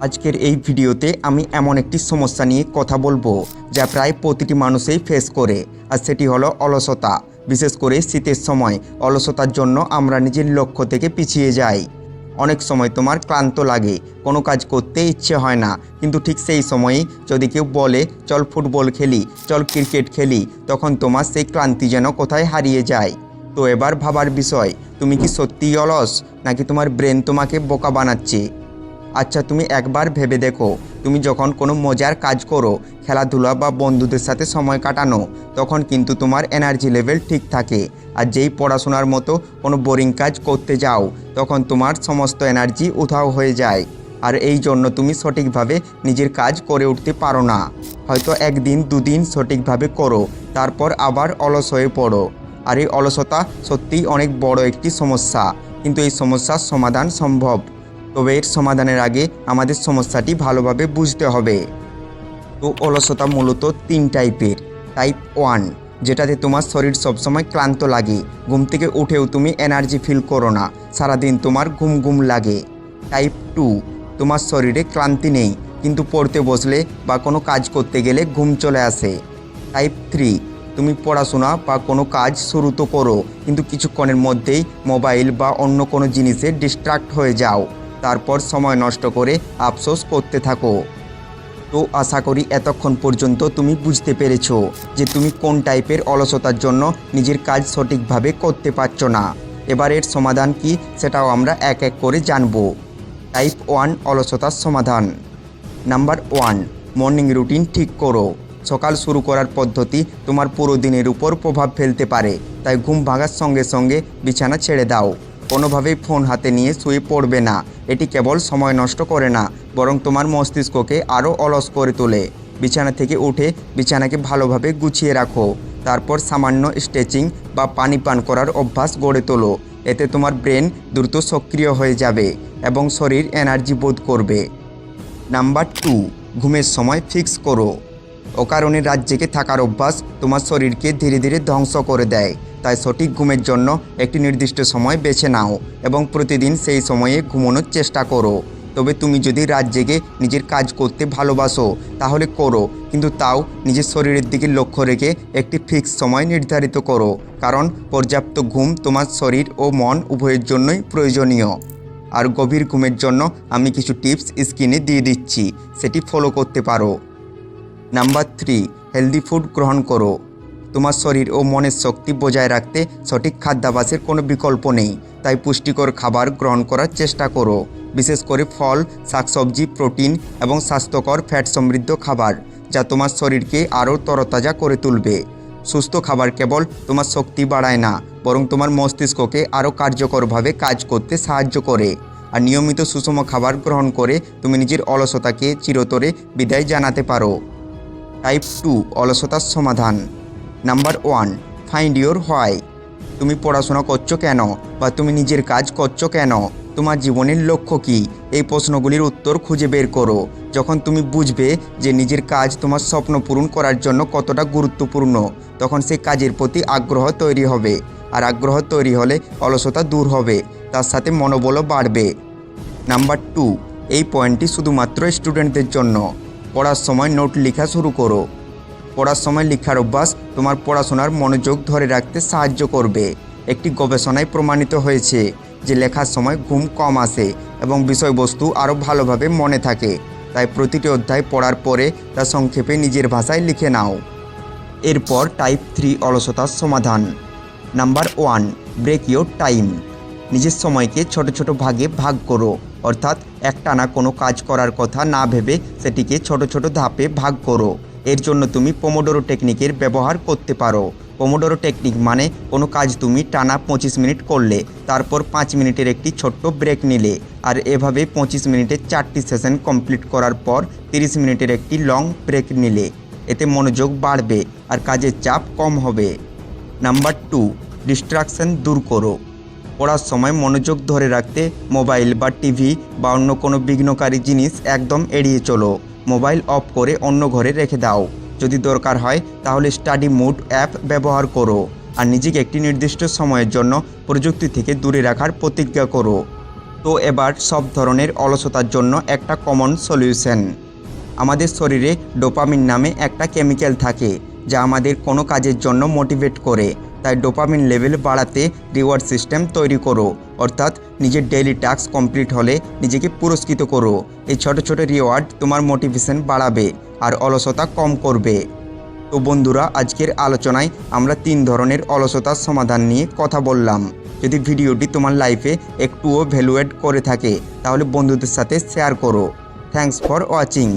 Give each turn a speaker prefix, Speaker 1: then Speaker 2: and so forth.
Speaker 1: আজকের এই ভিডিওতে আমি এমন একটি সমস্যা নিয়ে কথা বলবো যা প্রায় প্রতিটি মানুষই ফেস করে, আর সেটি হলো অলসতা। বিশেষ করে শীতের সময় অলসতার জন্য আমরা নিজের লক্ষ্য থেকে পিছিয়ে যাই। অনেক সময় তোমার ক্লান্ত লাগে, কোনো কাজ করতে ইচ্ছে হয় না, কিন্তু ঠিক সেই সময়ই যদি কেউ বলে চল ফুটবল খেলি, চল ক্রিকেট খেলি, তখন তোমার সেই ক্লান্তি যেন কোথায় হারিয়ে যায়। তো এবার ভাবার বিষয়, তুমি কি সত্যিই অলস, নাকি তোমার ব্রেন তোমাকে বোকা বানাচ্ছে? আচ্ছা, তুমি একবার ভেবে দেখো, তুমি যখন কোনো মজার কাজ করো, খেলাধুলা বা বন্ধুদের সাথে সময় কাটানো, তখন কিন্তু তোমার এনার্জি লেভেল ঠিক থাকে। আর যেই পড়াশোনার মতো কোনো বোরিং কাজ করতে যাও, তখন তোমার সমস্ত এনার্জি উধাও হয়ে যায়। আর এই জন্য তুমি সঠিকভাবে নিজের কাজ করে উঠতে পারো না। হয়তো একদিন দুদিন সঠিকভাবে করো, তারপর আবার অলস হয়ে পড়ো। আর এই অলসতা সত্যিই অনেক বড় একটি সমস্যা, কিন্তু এই সমস্যার সমাধান সম্ভব। তবে এর সমাধানের আগে আমাদের সমস্যাটি ভালোভাবে বুঝতে হবে। তো অলসতা মূলত 3 টাইপের। টাইপ 1, যেটাতে তোমার শরীর সবসময় ক্লান্ত লাগে, ঘুম থেকে উঠেও তুমি এনার্জি ফিল করো না, সারাদিন তোমার ঘুম ঘুম লাগে। টাইপ 2, তোমার শরীরে ক্লান্তি নেই, কিন্তু পড়তে বসলে বা কোনো কাজ করতে গেলে ঘুম চলে আসে। টাইপ 3, তুমি পড়াশোনা বা কোনো কাজ শুরু তো করো, কিন্তু কিছুক্ষণের মধ্যেই মোবাইল বা অন্য কোনো জিনিসে ডিস্ট্রাক্ট হয়ে যাও, তারপর সময় নষ্ট করে আফসোস করতে থাকো। তো আশা করি এতক্ষণ পর্যন্ত তুমি বুঝতে পেরেছো যে তুমি কোন টাইপের অলসতার জন্য নিজের কাজ সঠিকভাবে করতে পারছো না। এবার এর সমাধান কি, সেটাও আমরা এক এক করে জানব। টাইপ 1 অলসতার সমাধান। নাম্বার 1, মর্নিং রুটিন ঠিক করো। সকাল শুরু করার পদ্ধতি তোমার পুরো দিনের উপর প্রভাব ফেলতে পারে, তাই ঘুম ভাঙার সঙ্গে সঙ্গে বিছানা ছেড়ে দাও। কোনোভাবেই ফোন হাতে নিয়ে শুয়ে পড়বে না, এটি কেবল সময় নষ্ট করে না, বরং তোমার মস্তিষ্ককে আরও অলস করে তোলে। বিছানা থেকে উঠে বিছানাকে ভালোভাবে গুছিয়ে রাখো, তারপর সামান্য স্ট্রেচিং বা পানি পান করার অভ্যাস গড়ে তোলো। এতে তোমার ব্রেন দ্রুত সক্রিয় হয়ে যাবে এবং শরীর এনার্জি বোধ করবে। নাম্বার 2, ঘুমের সময় ফিক্স করো। অকারণে রাত জেগে থাকার অভ্যাস তোমার শরীরকে ধীরে ধীরে ধ্বংস করে দেয়, তাই সঠিক ঘুমের জন্য একটি নির্দিষ্ট সময় বেছে নাও এবং প্রতিদিন সেই সময়ে ঘুমানোর চেষ্টা করো। তবে তুমি যদি রাত জেগে নিজের কাজ করতে ভালোবাসো তাহলে করো, কিন্তু তাও নিজের শরীরের দিকে লক্ষ্য রেখে একটি ফিক্স সময় নির্ধারিত করো, কারণ পর্যাপ্ত ঘুম তোমার শরীর ও মন উভয়ের জন্যই প্রয়োজনীয়। আর গভীর ঘুমের জন্য আমি কিছু টিপস স্ক্রিনে দিয়ে দিচ্ছি, সেটি ফলো করতে পারো। নাম্বার 3, হেলদি ফুড গ্রহণ করো। তোমার শরীর ও মনের শক্তি বজায় রাখতে সঠিক খাদ্যাভ্যাসের কোনো বিকল্প নেই, তাই পুষ্টিকর খাবার গ্রহণ করার চেষ্টা করো। বিশেষ করে ফল, শাকসবজি, প্রোটিন এবং স্বাস্থ্যকর ফ্যাট সমৃদ্ধ খাবার, যা তোমার শরীরকে আরও তরতাজা করে তুলবে। সুস্থ খাবার কেবল তোমার শক্তি বাড়ায় না, বরং তোমার মস্তিষ্ককে আরও কার্যকরভাবে কাজ করতে সাহায্য করে। আর নিয়মিত সুষম খাবার গ্রহণ করে তুমি নিজের অলসতাকে চিরতরে বিদায় জানাতে পারো। টাইপ 2 অলসতার সমাধান। Number 1, find your why. তুমি পড়াশোনা করছো কেন, বা তুমি নিজের কাজ করছো কেন, তোমার জীবনের লক্ষ্য কী? এই প্রশ্নগুলির উত্তর খুঁজে বের করো। যখন তুমি বুঝবে যে নিজের কাজ তোমার স্বপ্ন পূরণ করার জন্য কতটা গুরুত্বপূর্ণ, তখন সেই কাজের প্রতি আগ্রহ তৈরি হবে। আর আগ্রহ তৈরি হলে অলসতা দূর হবে, তার সাথে মনোবলও বাড়বে। নাম্বার 2, এই পয়েন্টটি শুধুমাত্র স্টুডেন্টদের জন্য। পড়ার সময় নোট লেখা শুরু করো। পড়ার সময় লেখার অভ্যাস তোমার পড়াশোনার মনোযোগ ধরে রাখতে সাহায্য করবে। একটি গবেষণায় প্রমাণিত হয়েছে যে লেখার সময় ঘুম কম আসে এবং বিষয়বস্তু আরও ভালোভাবে মনে থাকে। তাই প্রতিটি অধ্যায় পড়ার পরে তা সংক্ষেপে নিজের ভাষায় লিখে নাও। এরপর টাইপ 3 অলসতার সমাধান। Number 1, break your time. নিজের সময়কে ছোট ছোট ভাগে ভাগ করো, অর্থাৎ একটানা কোনো কাজ করার কথা না ভেবে সেটিকে ছোট ছোট ধাপে ভাগ করো। এর জন্য তুমি পোমোডোরো টেকনিকের ব্যবহার করতে পারো। পোমোডোরো টেকনিক মানে কোনো কাজ তুমি টানা 25 মিনিট করলে, তারপর 5 মিনিটের একটি ছোট্ট ব্রেক নিলে, আর এভাবে 25 মিনিটের 4টি সেশন কমপ্লিট করার পর 30 মিনিটের একটি লং ব্রেক নিলে। এতে মনোযোগ বাড়বে আর কাজের চাপ কম হবে। নাম্বার 2, ডিস্ট্রাকশন দূর করো। পড়ার সময় মনোযোগ ধরে রাখতে মোবাইল বা টিভি বা অন্য কোনো বিঘ্নকারী জিনিস একদম এড়িয়ে চলো। মোবাইল অফ করে অন্য ঘরে রেখে দাও। যদি দরকার হয় তাহলে স্টাডি মোড অ্যাপ ব্যবহার করো। আর নিজেকে একটি নির্দিষ্ট সময়ের জন্য প্রযুক্তি থেকে দূরে রাখার প্রতিজ্ঞা করো। তো এবার সব ধরনের অলসতার জন্য একটা কমন সলিউশন। আমাদের শরীরে ডোপামিন নামে একটা কেমিক্যাল থাকে যা আমাদের কোনো কাজের জন্য মোটিভেট করে। তাই ডোপামিন লেভেল বাড়াতে রিওয়ার্ড সিস্টেম তৈরি করো, অর্থাৎ নিজের ডেইলি টাস্ক কমপ্লিট হলে নিজেকে পুরস্কৃত করো। এই ছোট ছোট রিওয়ার্ড তোমার মোটিভেশন বাড়াবে আর অলসতা কম করবে। তো বন্ধুরা, আজকের আলোচনায় আমরা 3 ধরনের অলসতার সমাধান নিয়ে কথা বললাম। যদি ভিডিওটি তোমার লাইফে একটুও ভ্যালুয়েট করে থাকে তাহলে বন্ধুদের সাথে শেয়ার করো। Thanks for watching.